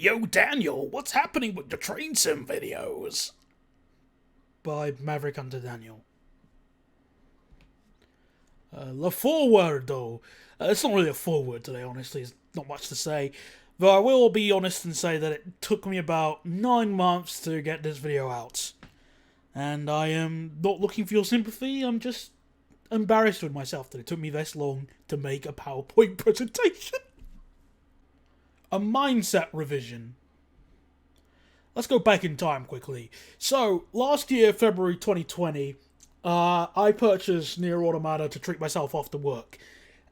Yo, Daniel, what's happening with the train sim videos? By Maverick Hunter Daniel. The foreword, though. It's not really a foreword today, honestly. There's not much to say. Though I will be honest and say that it took me about 9 months to get this video out. And I am not looking for your sympathy, I'm just embarrassed with myself that it took me this long to make a PowerPoint presentation. A mindset revision. Let's go back in time quickly. So, last year, February 2020, I purchased Nier Automata to treat myself after work.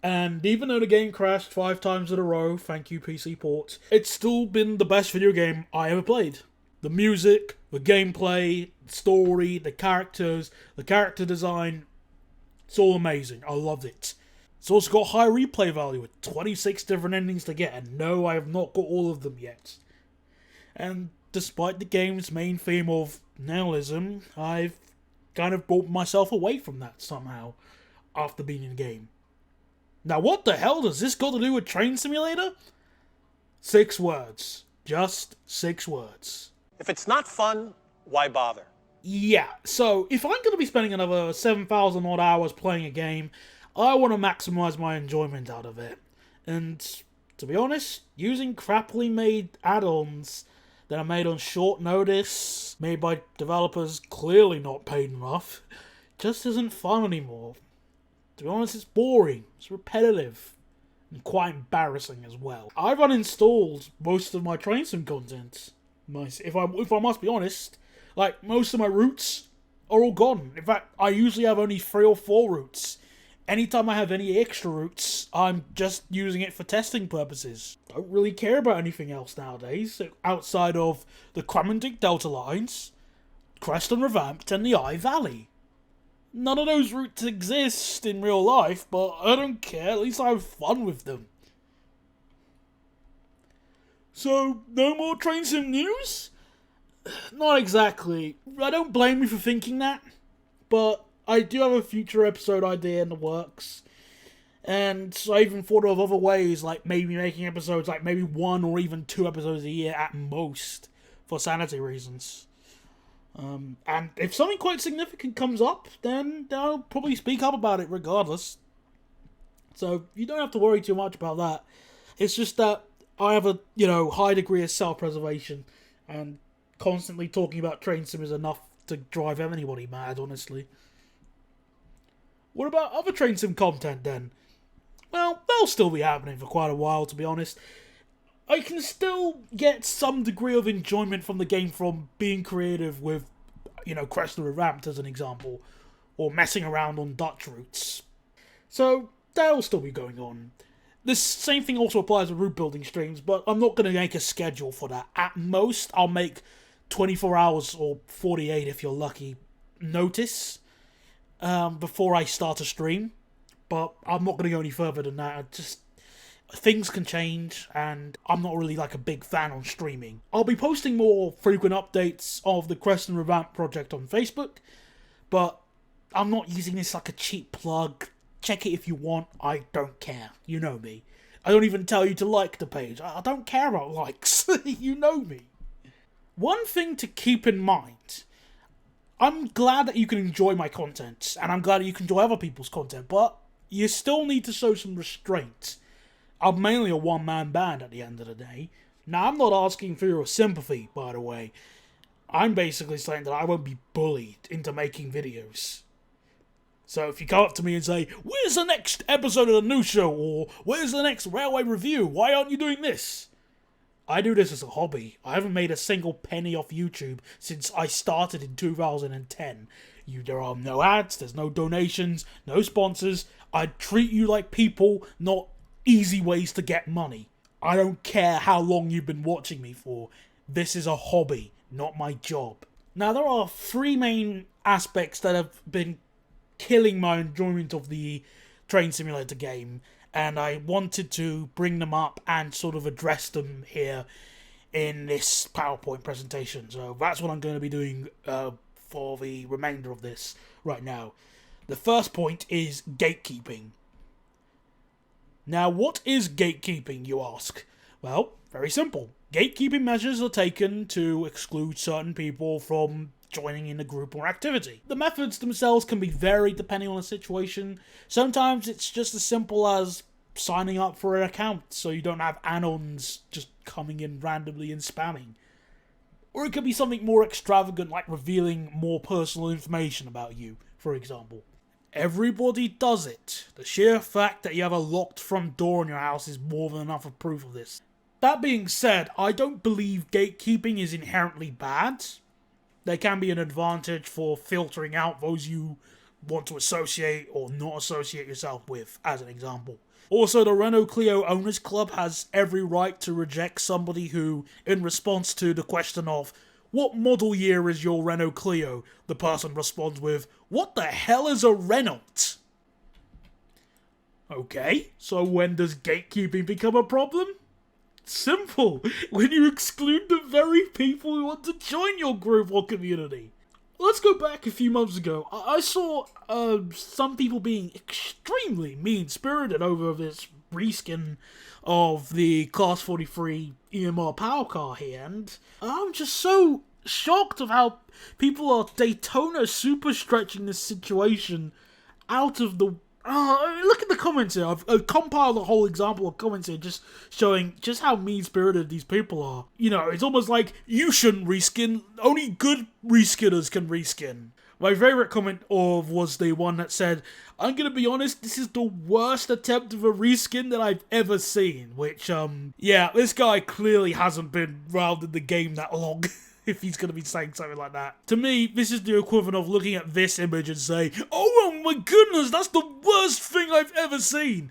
And even though the game crashed 5 times in a row, thank you PC ports, it's still been the best video game I ever played. The music, the gameplay, the story, the characters, the character design, it's all amazing. I loved it. It's also got high replay value with 26 different endings to get, and no, I have not got all of them yet. And despite the game's main theme of nihilism, I've kind of brought myself away from that somehow after being in the game. Now what the hell does this got to do with Train Simulator? 6 words. Just 6 words. If it's not fun, why bother? Yeah, so if I'm going to be spending another 7,000 odd hours playing a game, I want to maximise my enjoyment out of it. And to be honest, using crappily made add-ons that are made on short notice, made by developers clearly not paid enough, just isn't fun anymore. To be honest, it's boring, it's repetitive, and quite embarrassing as well. I've uninstalled most of my train sim content. If I must be honest, like, most of my routes are all gone. In fact, I usually have only 3 or 4 routes. Anytime I have any extra routes, I'm just using it for testing purposes. Don't really care about anything else nowadays, outside of the Cramandic Delta lines, Creston Revamped, and the I Valley. None of those routes exist in real life, but I don't care, at least I have fun with them. So, no more train sim news? Not exactly. I don't blame you for thinking that, but I do have a future episode idea in the works, and I even thought of other ways, like maybe making episodes, like maybe 1 or even 2 episodes a year at most, for sanity reasons. And if something quite significant comes up, then I'll probably speak up about it regardless. So you don't have to worry too much about that. It's just that I have a, high degree of self-preservation, and constantly talking about train sim is enough to drive anybody mad, honestly. What about other train sim content then? Well, they'll still be happening for quite a while, to be honest. I can still get some degree of enjoyment from the game from being creative with, Creston Revamped as an example, or messing around on Dutch routes. So, that'll still be going on. This same thing also applies with route building streams, but I'm not going to make a schedule for that. At most, I'll make 24 hours or 48 if you're lucky notice before I start a stream, but I'm not going to go any further than that. Things can change, and I'm not really like a big fan on streaming. I'll be posting more frequent updates of the Creston Revamp project on Facebook, but I'm not using this like a cheap plug. Check it if you want, I don't care. You know me. I don't even tell you to like the page. I don't care about likes. You know me. One thing to keep in mind, I'm glad that you can enjoy my content, and I'm glad that you can enjoy other people's content, but you still need to show some restraint. I'm mainly a one-man band at the end of the day. Now, I'm not asking for your sympathy, by the way. I'm basically saying that I won't be bullied into making videos. So if you come up to me and say, "Where's the next episode of the new show?" or "Where's the next railway review? Why aren't you doing this?" I do this as a hobby. I haven't made a single penny off YouTube since I started in 2010. There are no ads, there's no donations, no sponsors. I treat you like people, not easy ways to get money. I don't care how long you've been watching me for. This is a hobby, not my job. Now, there are 3 main aspects that have been killing my enjoyment of the Train Simulator game, and I wanted to bring them up and sort of address them here in this PowerPoint presentation. So that's what I'm going to be doing for the remainder of this right now. The first point is gatekeeping. Now, what is gatekeeping, you ask? Well, very simple. Gatekeeping measures are taken to exclude certain people from joining in a group or activity. The methods themselves can be varied depending on the situation. Sometimes it's just as simple as signing up for an account so you don't have anons just coming in randomly and spamming. Or it could be something more extravagant like revealing more personal information about you, for example. Everybody does it. The sheer fact that you have a locked front door in your house is more than enough of proof of this. That being said, I don't believe gatekeeping is inherently bad. There can be an advantage for filtering out those you want to associate or not associate yourself with, as an example. Also, the Renault Clio Owners Club has every right to reject somebody who, in response to the question of, "What model year is your Renault Clio?" the person responds with, "What the hell is a Renault?" Okay, so when does gatekeeping become a problem? Simple, when you exclude the very people who want to join your group or community. Let's go back a few months ago. I saw some people being extremely mean-spirited over this reskin of the Class 43 EMR power car here, and I'm just so shocked of how people are Daytona super stretching this situation out of the... look at the comments here. I've compiled a whole example of comments here just showing just how mean-spirited these people are. You know, it's almost like, you shouldn't reskin, only good reskinners can reskin. My favourite comment was the one that said, "I'm gonna be honest, this is the worst attempt of a reskin that I've ever seen." Which, yeah, this guy clearly hasn't been around in the game that long. If he's going to be saying something like that. To me, this is the equivalent of looking at this image and saying, "Oh my goodness, that's the worst thing I've ever seen."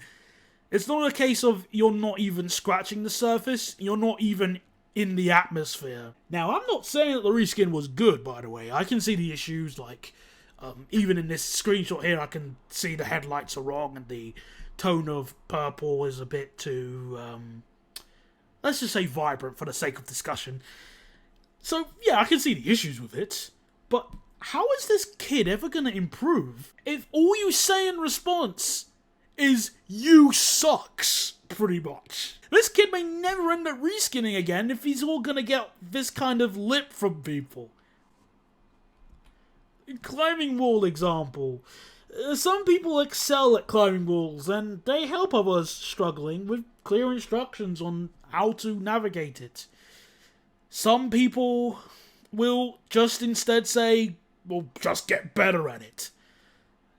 It's not a case of you're not even scratching the surface, you're not even in the atmosphere. Now, I'm not saying that the reskin was good, by the way. I can see the issues, like, even in this screenshot here, I can see the headlights are wrong and the tone of purple is a bit too, let's just say vibrant for the sake of discussion. So, yeah, I can see the issues with it, but how is this kid ever going to improve if all you say in response is, "You sucks," pretty much? This kid may never end up reskinning again if he's all going to get this kind of lip from people. Climbing wall example. Some people excel at climbing walls, and they help others struggling with clear instructions on how to navigate it. Some people will just instead say, "Well, just get better at it."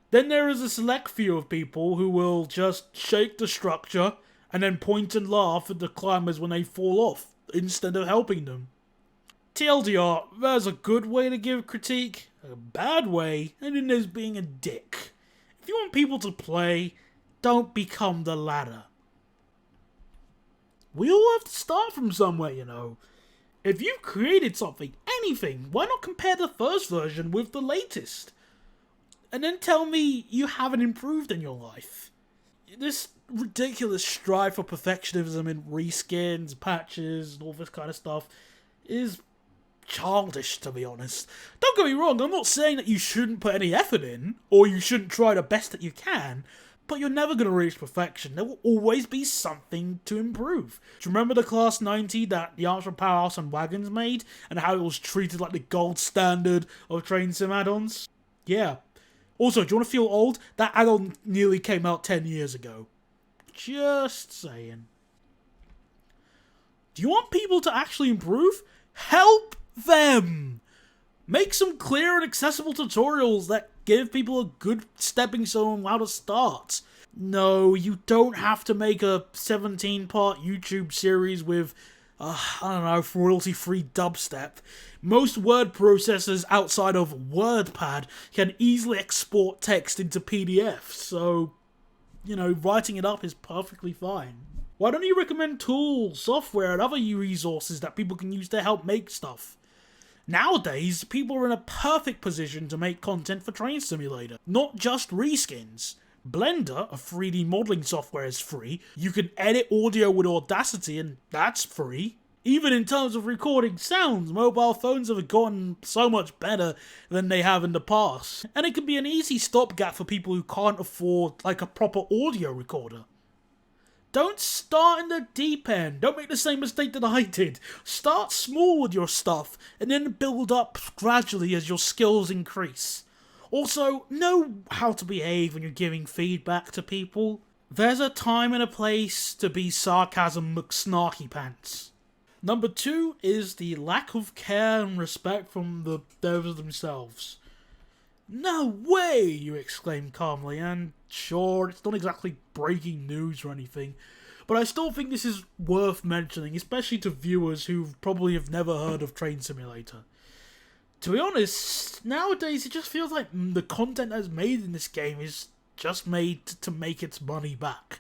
Then there is a select few of people who will just shake the structure and then point and laugh at the climbers when they fall off, instead of helping them. TLDR, there's a good way to give critique, a bad way, and then there's being a dick. If you want people to play, don't become the latter. We all have to start from somewhere, you know. If you've created something, anything, why not compare the first version with the latest? And then tell me you haven't improved in your life. This ridiculous strive for perfectionism in reskins, patches, and all this kind of stuff is childish, to be honest. Don't get me wrong, I'm not saying that you shouldn't put any effort in, or you shouldn't try the best that you can, but you're never going to reach perfection. There will always be something to improve. Do you remember the Class 90 that the Armstrong Powerhouse and Wagons made, and how it was treated like the gold standard of train sim add-ons? Yeah. Also, do you want to feel old? That add-on nearly came out 10 years ago. Just saying. Do you want people to actually improve? Help them! Make some clear and accessible tutorials that give people a good stepping stone on how to start. No, you don't have to make a 17-part YouTube series with, royalty-free dubstep. Most word processors outside of WordPad can easily export text into PDFs, so, writing it up is perfectly fine. Why don't you recommend tools, software, and other resources that people can use to help make stuff? Nowadays, people are in a perfect position to make content for Train Simulator, not just reskins. Blender, a 3D modeling software, is free. You can edit audio with Audacity, and that's free. Even in terms of recording sounds, mobile phones have gotten so much better than they have in the past. And it can be an easy stopgap for people who can't afford, a proper audio recorder. Don't start in the deep end. Don't make the same mistake that I did. Start small with your stuff, and then build up gradually as your skills increase. Also, know how to behave when you're giving feedback to people. There's a time and a place to be sarcasm McSnarky pants. Number 2 is the lack of care and respect from the devs themselves. No way, you exclaim calmly, and sure, it's not exactly breaking news or anything, but I still think this is worth mentioning, especially to viewers who probably have never heard of Train Simulator. To be honest, nowadays it just feels like the content that's made in this game is just made to make its money back.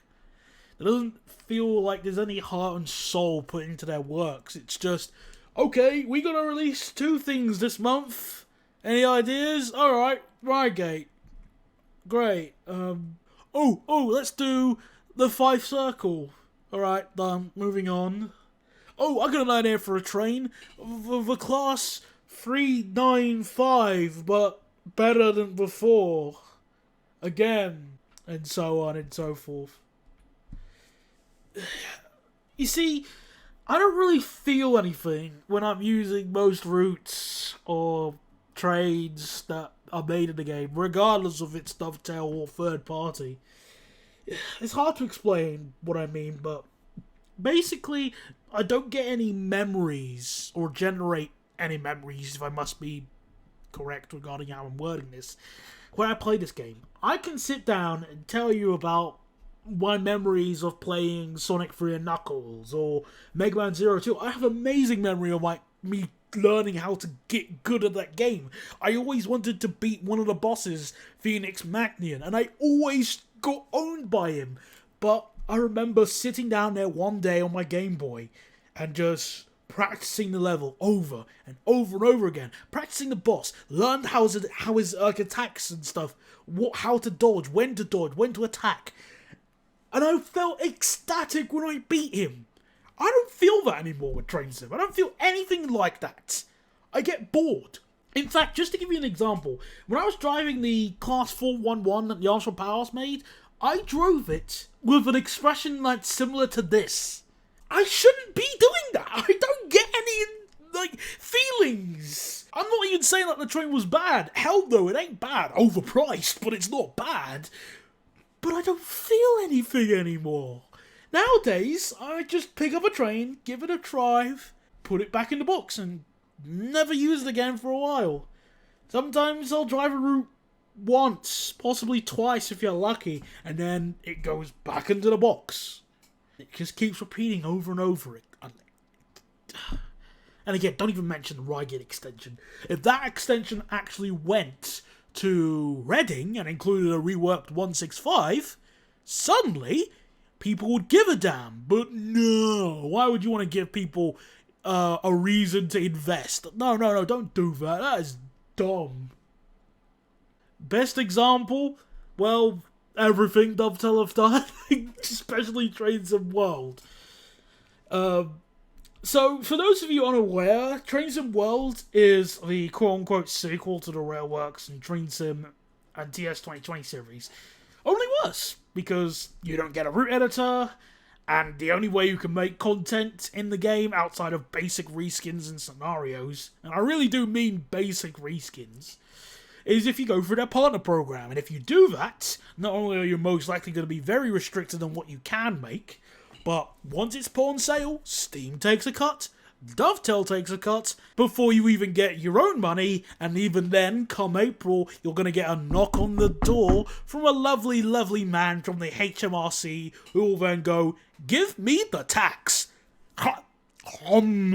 It doesn't feel like there's any heart and soul put into their works. It's just, okay, we're gonna release 2 things this month. Any ideas? Alright, Rygate. Great. Let's do the 5 Circle. Alright, done. Moving on. Oh, I got an idea for a train. The class 395, but better than before. Again. And so on and so forth. You see, I don't really feel anything when I'm using most routes or trades that are made in the game, regardless of its dovetail or third party. It's hard to explain what I mean, but basically, I don't get any memories or generate any memories, if I must be correct regarding how I'm wording this, when I play this game. I can sit down and tell you about my memories of playing Sonic 3 and Knuckles or Mega Man 02. I have amazing memory of me learning how to get good at that game. I always wanted to beat one of the bosses, Phoenix Magnian, and I always got owned by him. But I remember sitting down there one day on my Game Boy and just practicing the level over and over and over again, practicing the boss, learned how his attacks and stuff, how to dodge, when to attack, and I felt ecstatic when I beat him. I don't feel that anymore with Train Sim. I don't feel anything like that. I get bored. In fact, just to give you an example, when I was driving the Class 411 that the Arsenal Powerhouse made, I drove it with an expression like similar to this. I shouldn't be doing that. I don't get any, feelings. I'm not even saying that the train was bad. Hell no, it ain't bad. Overpriced, but it's not bad. But I don't feel anything anymore. Nowadays, I just pick up a train, give it a drive, put it back in the box, and never use it again for a while. Sometimes I'll drive a route once, possibly twice if you're lucky, and then it goes back into the box. It just keeps repeating over and over. And again, don't even mention the Rygate extension. If that extension actually went to Reading and included a reworked 165, suddenly people would give a damn. But no, why would you want to give people a reason to invest? No, don't do that. That is dumb. Best example? Well, everything Dovetail have done, especially Train Sim World. So, for those of you unaware, Train Sim World is the quote-unquote sequel to the Railworks and Train Sim and TS 2020 series. Only worse, because you don't get a route editor, and the only way you can make content in the game outside of basic reskins and scenarios, and I really do mean basic reskins, is if you go through their partner program. And if you do that, not only are you most likely going to be very restricted on what you can make, but once it's put on sale, Steam takes a cut, Dovetail takes a cut, before you even get your own money, and even then, come April, you're going to get a knock on the door from a lovely, lovely man from the HMRC who will then go, "Give me the tax." And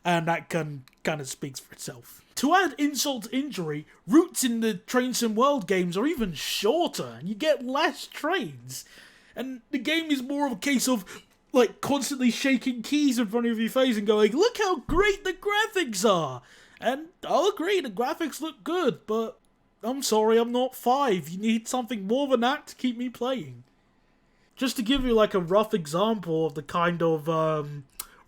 that kind of speaks for itself. To add insult to injury, routes in the Train Sim World games are even shorter, and you get less trains. And the game is more of a case of, constantly shaking keys in front of your face and going, "Look how great the graphics are!" And I'll agree, the graphics look good, but I'm sorry, I'm not 5. You need something more than that to keep me playing. Just to give you, a rough example of the kind of,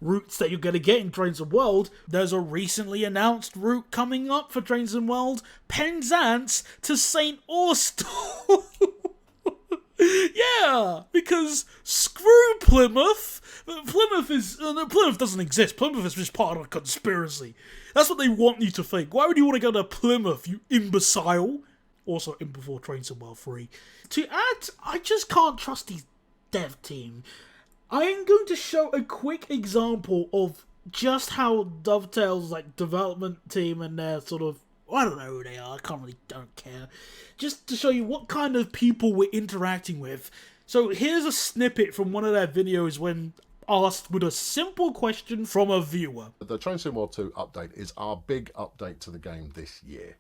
routes that you're going to get in Train Sim World, there's a recently announced route coming up for Train Sim World, Penzance to St. Austell. Yeah, because screw Plymouth. Plymouth doesn't exist. Plymouth is just part of a conspiracy. That's what they want you to think. Why would you want to go to Plymouth, you imbecile? Also, in before Train Sim World 3. To add, I just can't trust these dev team. I am going to show a quick example of just how Dovetail's development team and their sort of, I don't know who they are, don't care. Just to show you what kind of people we're interacting with. So here's a snippet from one of their videos when asked with a simple question from a viewer. The Train Sim World 2 update is our big update to the game this year.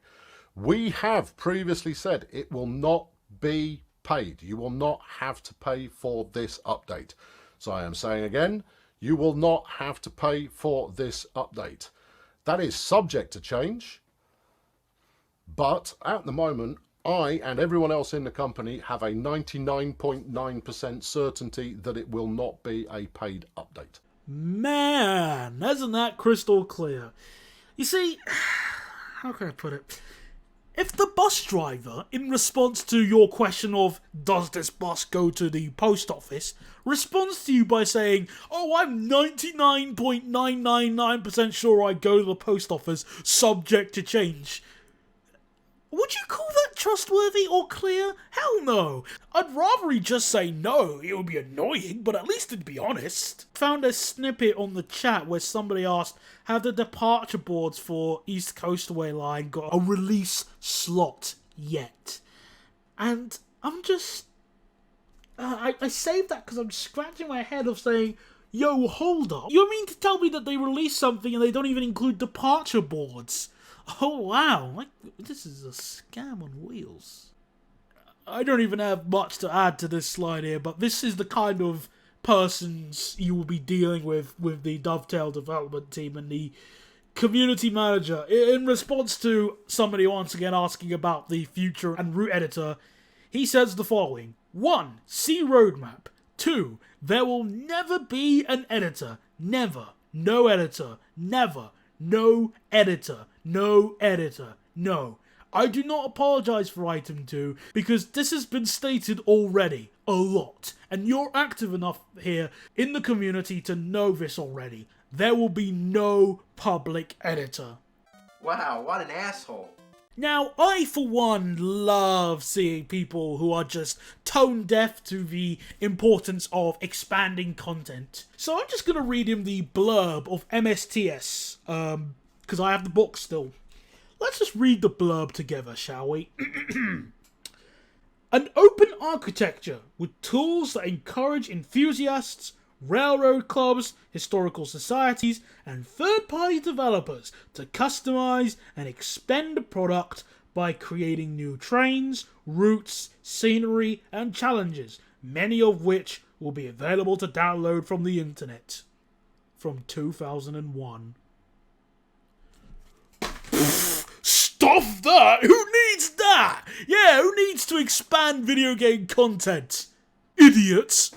We have previously said it will not be paid. You will not have to pay for this update. So I am saying again, you will not have to pay for this update. That is subject to change, but at the moment, I and everyone else in the company have a 99.9% certainty that it will not be a paid update. Man, isn't that crystal clear? You see, how can I put it? If the bus driver, in response to your question of, does this bus go to the post office, responds to you by saying, oh, I'm 99.999% sure I go to the post office, subject to change, would you call that trustworthy or clear? Hell no. I'd rather he just say no. It would be annoying, but at least it'd be honest. Found a snippet on the chat where somebody asked, have the departure boards for East Coastway Line got a release slot yet? And I'm just... I saved that because I'm scratching my head of saying, yo, hold up. You mean to tell me that they released something and they don't even include departure boards? Oh wow, this is a scam on wheels. I don't even have much to add to this slide here, but this is the kind of persons you will be dealing with the Dovetail development team and the community manager. In response to somebody once again asking about the future and route editor, he says the following. 1. See roadmap. 2. There will never be an editor. Never. No editor. Never. No editor. No editor. No. I do not apologise for item 2 because this has been stated already a lot and you're active enough here in the community to know this already. There will be no public editor. Wow, what an asshole. Now, I for one love seeing people who are just tone deaf to the importance of expanding content. So I'm just going to read him the blurb of MSTS, because I have the book still. Let's just read the blurb together, shall we? An open architecture with tools that encourage enthusiasts, railroad clubs, historical societies, and third-party developers to customize and expand the product by creating new trains, routes, scenery, and challenges, many of which will be available to download from the internet. From 2001. Stuff that! Who needs that? Yeah, who needs to expand video game content? Idiots!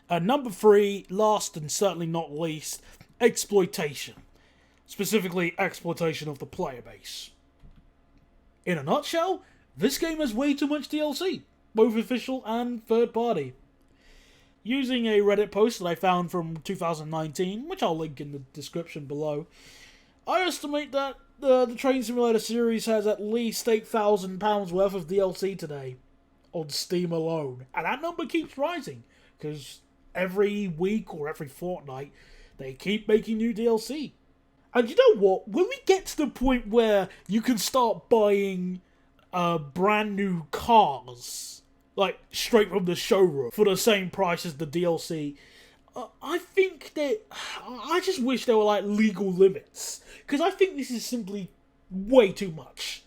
Number 3, last and certainly not least, exploitation. Specifically, exploitation of the player base. In a nutshell, this game has way too much DLC, both official and third party. Using a Reddit post that I found from 2019, which I'll link in the description below, I estimate that the Train Simulator series has at least £8,000 worth of DLC today, on Steam alone. And that number keeps rising, because every week or every fortnight, they keep making new DLC. And you know what? When we get to the point where you can start buying brand new cars, like straight from the showroom, for the same price as the DLC, I think that... I just wish there were like legal limits. Because I think this is simply way too much.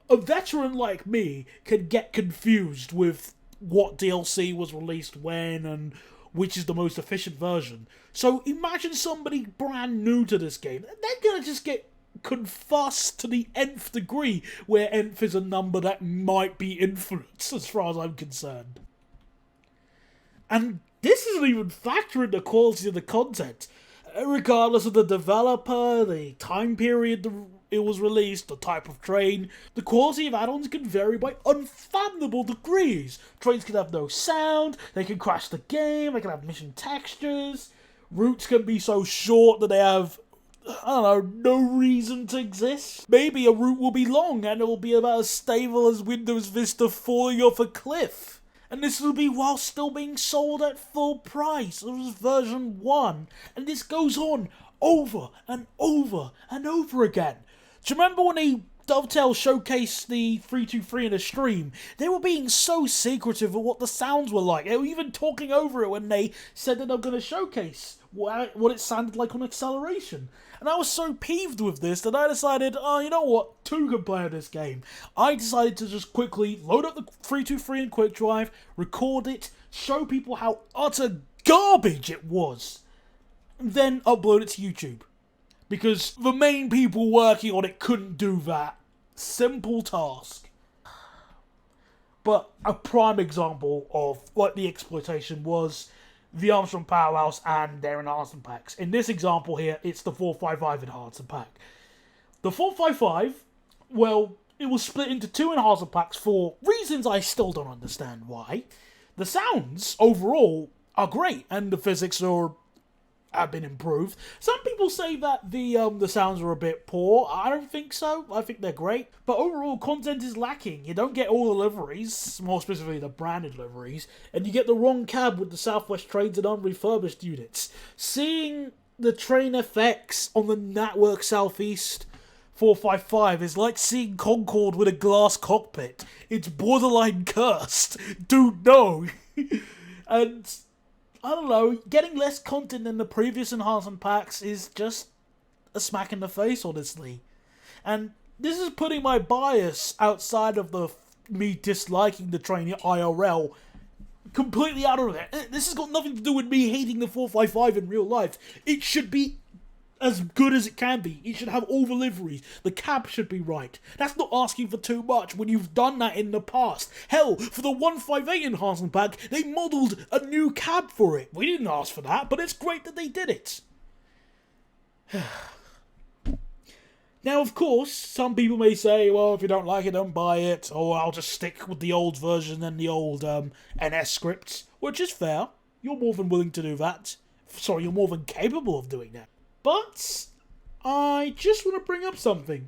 A veteran like me can get confused with what DLC was released when and which is the most efficient version. So imagine somebody brand new to this game. They're gonna just get confused to the nth degree, where nth is a number that might be infinite, as far as I'm concerned. And this isn't even factoring the quality of the content. Regardless of the developer, the time period it was released, the type of train, the quality of add-ons can vary by unfathomable degrees. Trains can have no sound, they can crash the game, they can have mission textures, routes can be so short that they have, I don't know, no reason to exist. Maybe a route will be long and it will be about as stable as Windows Vista falling off a cliff. And this will be while still being sold at full price. It was version 1. And this goes on over and over and over again. Do you remember when Dovetail showcased the 323 in a stream? They were being so secretive of what the sounds were like. They were even talking over it when they said that they were going to showcase what it sounded like on acceleration. And I was so peeved with this that I decided, oh, you know what, 2 can play this game. I decided to just quickly load up the 323 in QuickDrive, record it, show people how utter garbage it was, and then upload it to YouTube. Because the main people working on it couldn't do that. Simple task. But a prime example of like the exploitation was the Armstrong Powerhouse and their enhancement packs. In this example here, it's the 455 enhancement pack. The 455, well, it was split into 2 enhancement packs for reasons I still don't understand why. The sounds, overall, are great, and the physics have been improved. Some people say that the sounds are a bit poor. I don't think so. I think they're great. But overall, content is lacking. You don't get all the liveries, more specifically the branded liveries, and you get the wrong cab with the Southwest trains and unrefurbished units. Seeing the train effects on the Network Southeast 455 is like seeing Concorde with a glass cockpit. It's borderline cursed. Dude, no. And I don't know, getting less content than the previous enhancement packs is just a smack in the face, honestly. And this is putting my bias outside of me disliking the train IRL completely out of it. This has got nothing to do with me hating the 455 in real life. It should be as good as it can be. It should have all the liveries. The cab should be right. That's not asking for too much when you've done that in the past. Hell, for the 158 enhancement pack, they modelled a new cab for it. We didn't ask for that, but it's great that they did it. Now, of course, some people may say, well, if you don't like it, don't buy it, or I'll just stick with the old version and the old NS scripts, which is fair. You're more than willing to do that. Sorry, you're more than capable of doing that. But I just want to bring up something.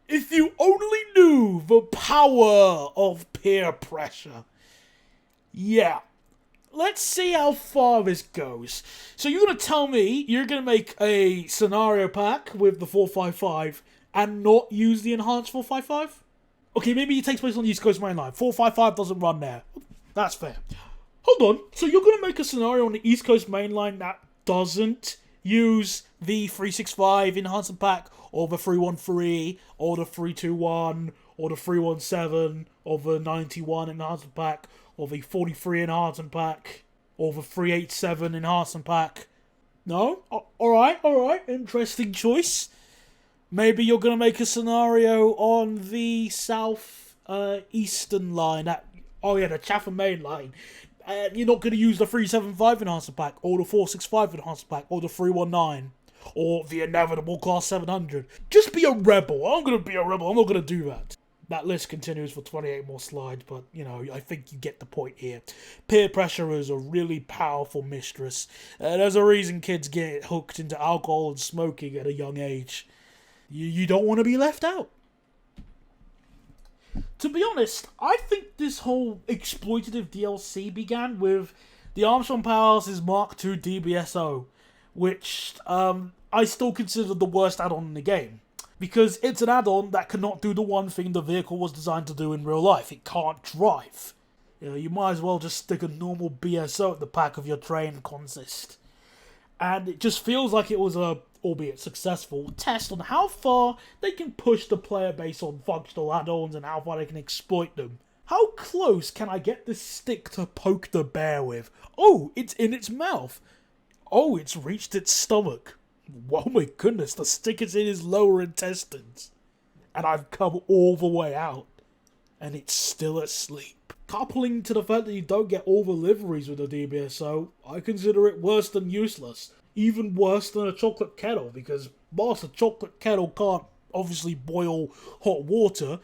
If you only knew the power of peer pressure. Yeah. Let's see how far this goes. So you're going to tell me you're going to make a scenario pack with the 455 and not use the enhanced 455? Okay, maybe it takes place on the East Coast Main Line. 455 doesn't run there. That's fair. Hold on. So you're going to make a scenario on the East Coast Main Line that doesn't use the 365 enhancement pack, or the 313, or the 321, or the 317, or the 91 enhancement pack, or the 43 enhancement pack, or the 387 enhancement pack. No? Alright, interesting choice. Maybe you're going to make a scenario on the South Eastern line, the Chatham Main Line. You're not going to use the 375 enhancement pack, or the 465 enhancement pack, or the 319, or the inevitable Class 700. Just be a rebel. I'm going to be a rebel. I'm not going to do that. That list continues for 28 more slides, but, you know, I think you get the point here. Peer pressure is a really powerful mistress. There's a reason kids get hooked into alcohol and smoking at a young age. You don't want to be left out. To be honest, I think this whole exploitative DLC began with the Armstrong Powerhouse's Mark II DBSO, which I still consider the worst add-on in the game. Because it's an add-on that cannot do the one thing the vehicle was designed to do in real life. It can't drive. You might as well just stick a normal BSO at the back of your train consist. And it just feels like it was a, albeit successful, test on how far they can push the player base on functional add-ons and how far they can exploit them. How close can I get this stick to poke the bear with? Oh, it's in its mouth. Oh, it's reached its stomach. Oh my goodness, the stick is in his lower intestines. And I've come all the way out. And it's still asleep. Coupling to the fact that you don't get all the liveries with the DBSO, I consider it worse than useless. Even worse than a chocolate kettle, because whilst a chocolate kettle can't obviously boil hot water,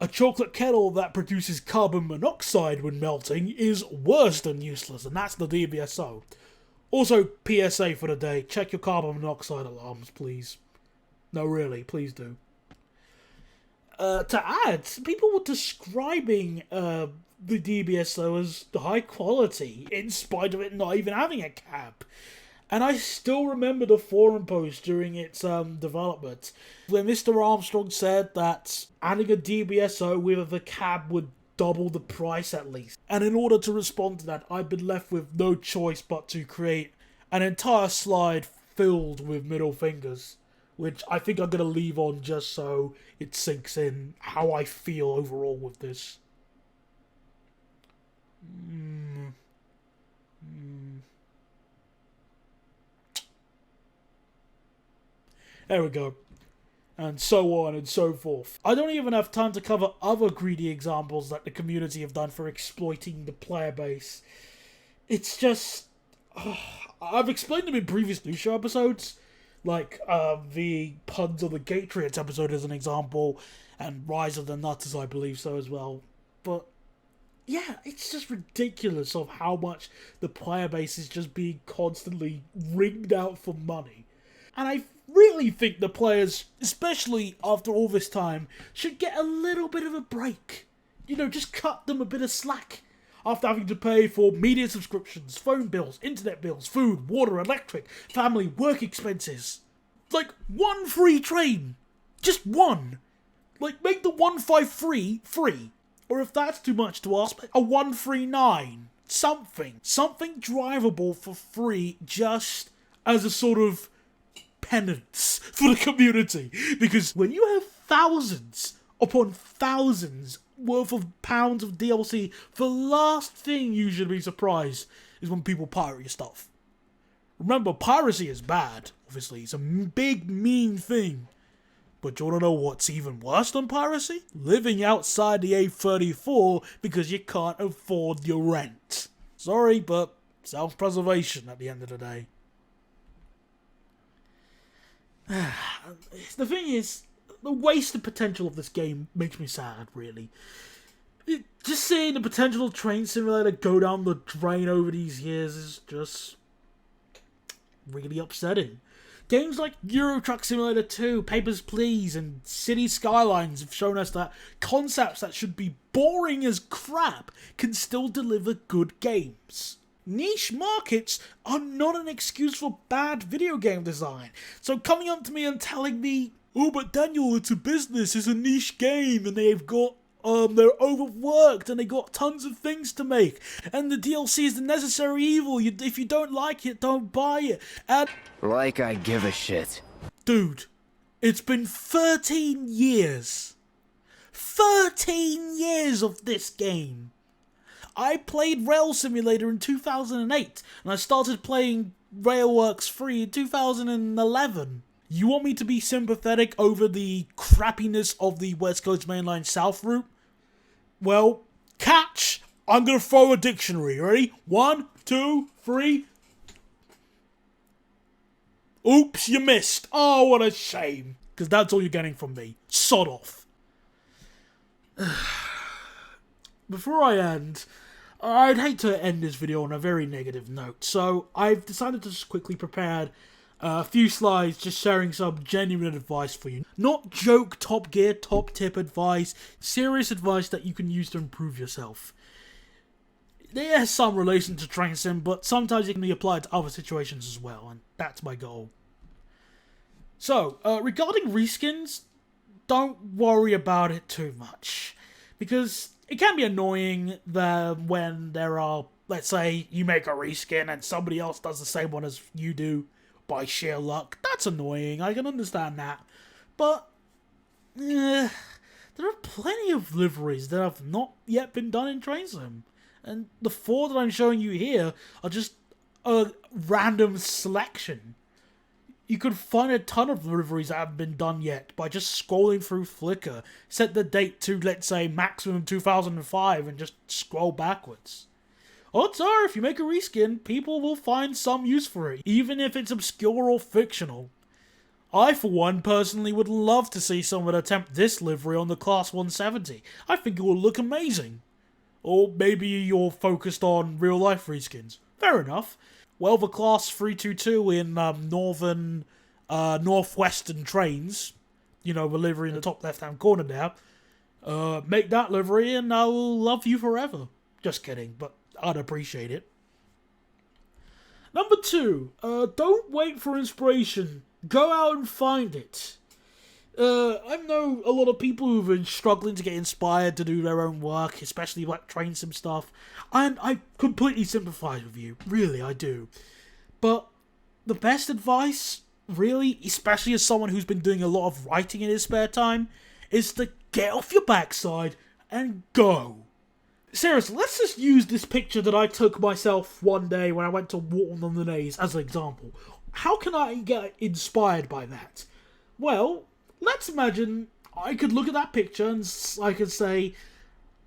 a chocolate kettle that produces carbon monoxide when melting is worse than useless, and that's the DBSO. Also, PSA for the day, check your carbon monoxide alarms, please. No, really, please do. To add, people were describing the DBSO as high quality, in spite of it not even having a cab. And I still remember the forum post during its development, where Mr. Armstrong said that adding a DBSO with a cab would double the price at least. And in order to respond to that, I've been left with no choice but to create an entire slide filled with middle fingers, which I think I'm going to leave on just so it sinks in how I feel overall with this. There we go. And so on and so forth. I don't even have time to cover other greedy examples that the community have done for exploiting the player base. It's just... I've explained them in previous news show episodes, like the Puns of the Gatekeeping episode as an example, and Rise of the Nutters, I believe so as well. But yeah, it's just ridiculous of how much the player base is just being constantly ringed out for money. And I really think the players, especially after all this time, should get a little bit of a break. You know, just cut them a bit of slack. After having to pay for media subscriptions, phone bills, internet bills, food, water, electric, family, work expenses. Like, one free train. Just one. Like, make the 153 free. Or if that's too much to ask, a 139. Something. Something drivable for free just as a sort of penance for the community, because when you have thousands upon thousands worth of pounds of DLC, the last thing you should be surprised is when people pirate your stuff. Remember, piracy is bad, obviously, it's a big mean thing, but do you want to know what's even worse than piracy? Living outside the A34 because you can't afford your rent. Sorry, but self-preservation at the end of the day. The thing is, the wasted potential of this game makes me sad, really. Just seeing the potential train simulator go down the drain over these years is just really upsetting. Games like Euro Truck Simulator 2, Papers, Please, and City Skylines have shown us that concepts that should be boring as crap can still deliver good games. Niche markets are not an excuse for bad video game design. So coming up to me and telling me, oh, but Daniel, it's a business, it's a niche game, and they've got, they're overworked, and they got tons of things to make, and the DLC is the necessary evil, if you don't like it, don't buy it, and... Like I give a shit. Dude, it's been 13 years. 13 years of this game. I played Rail Simulator in 2008, and I started playing Railworks 3 in 2011. You want me to be sympathetic over the crappiness of the West Coast Mainline South route? Well, catch! I'm gonna throw a dictionary. Ready? 1, 2, 3. Oops, you missed. Oh, what a shame. Because that's all you're getting from me. Sod off. Before I end, I'd hate to end this video on a very negative note, so I've decided to just quickly prepare a few slides just sharing some genuine advice for you. Not joke, Top Gear, top tip advice, serious advice that you can use to improve yourself. There has some relation to train sim, but sometimes it can be applied to other situations as well, and that's my goal. So, regarding reskins, don't worry about it too much, because it can be annoying that when there are, let's say, you make a reskin and somebody else does the same one as you do by sheer luck. That's annoying, I can understand that. But, there are plenty of liveries that have not yet been done in Train Sim. And the 4 that I'm showing you here are just a random selection. You could find a ton of liveries that haven't been done yet by just scrolling through Flickr, set the date to, let's say, maximum 2005 and just scroll backwards. Odds are, if you make a reskin, people will find some use for it, even if it's obscure or fictional. I, for one, personally would love to see someone attempt this livery on the Class 170. I think it will look amazing. Or maybe you're focused on real-life reskins. Fair enough. Well, the Class 322 in northwestern trains, you know, the livery in the top left-hand corner there, make that livery and I'll love you forever. Just kidding, but I'd appreciate it. Number 2, don't wait for inspiration. Go out and find it. I know a lot of people who've been struggling to get inspired to do their own work, especially like train sim stuff, and I completely sympathise with you. Really, I do. But the best advice, really, especially as someone who's been doing a lot of writing in his spare time, is to get off your backside and go. Seriously, let's just use this picture that I took myself one day when I went to Walton on the Naze as an example. How can I get inspired by that? Well, let's imagine I could look at that picture and I could say,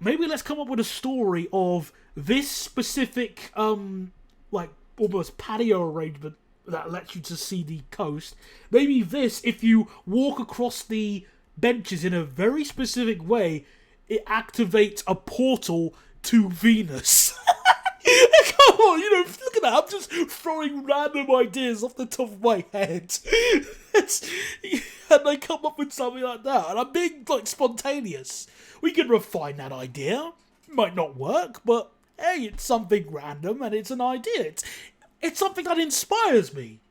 maybe let's come up with a story of this specific, like, almost patio arrangement that lets you to see the coast. Maybe this, if you walk across the benches in a very specific way, it activates a portal to Venus. Come on, you know, look at that. I'm just throwing random ideas off the top of my head. And I come up with something like that. And I'm being, like, spontaneous. We can refine that idea. Might not work, but hey, it's something random and it's an idea. It's something that inspires me.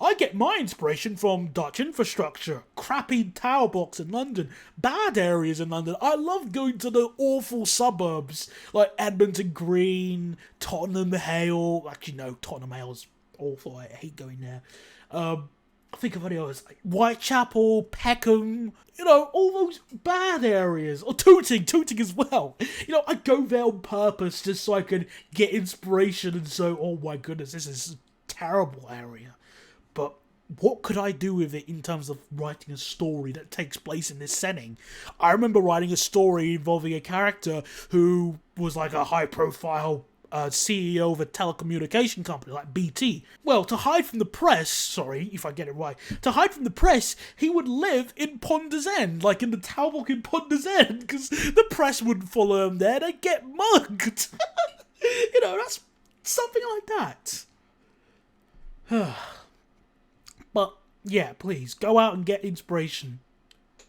I get my inspiration from Dutch infrastructure, crappy tower blocks in London, bad areas in London. I love going to the awful suburbs, like Edmonton Green, Tottenham Hale. Actually, no, Tottenham Hale's awful. I hate going there. I think of any others, like Whitechapel, Peckham, you know, all those bad areas. Or Tooting as well. You know, I go there on purpose just so I can get inspiration and so, oh my goodness, this is a terrible area. But what could I do with it in terms of writing a story that takes place in this setting? I remember writing a story involving a character who was like a high-profile CEO of a telecommunication company like BT. Well, to hide from the press, sorry if I get it right, to hide from the press, he would live in Ponders End, like in the tower block in Ponders End, because the press wouldn't follow him there, they'd get mugged. You know, that's something like that. But yeah, please go out and get inspiration.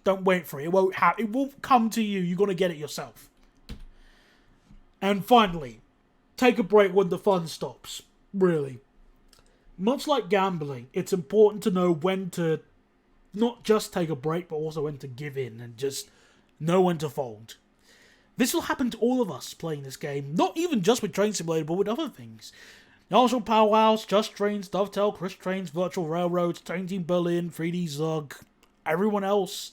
Don't wait for it. It won't come to you. You're gonna get it yourself. And finally, take a break when the fun stops. Really. Much like gambling, it's important to know when to not just take a break, but also when to give in and just know when to fold. This will happen to all of us playing this game, not even just with Train Simulator, but with other things. National Powwows, Just Trains, Dovetail, Chris Trains, Virtual Railroads, Train Team Berlin, 3D Zug, everyone else.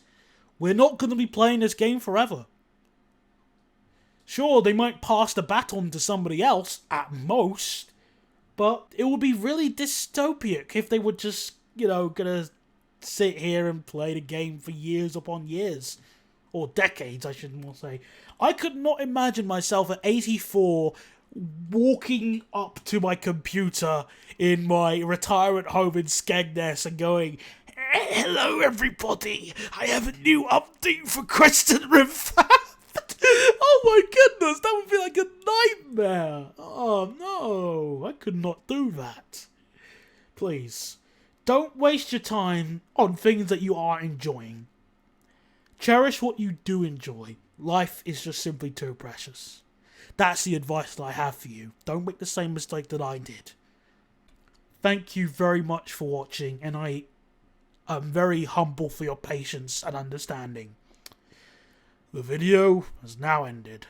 We're not going to be playing this game forever. Sure, they might pass the baton to somebody else, at most, but it would be really dystopic if they were just, you know, gonna sit here and play the game for years upon years. Or decades, I should more say. I could not imagine myself at 84 walking up to my computer in my retirement home in Skegness and going, "Hello everybody, I have a new update for Creston Revamped." Oh my goodness, that would be like a nightmare. Oh no, I could not do that. Please, don't waste your time on things that you are enjoying. Cherish what you do enjoy. Life is just simply too precious. That's the advice that I have for you. Don't make the same mistake that I did. Thank you very much for watching, and I am very humble for your patience and understanding. The video has now ended.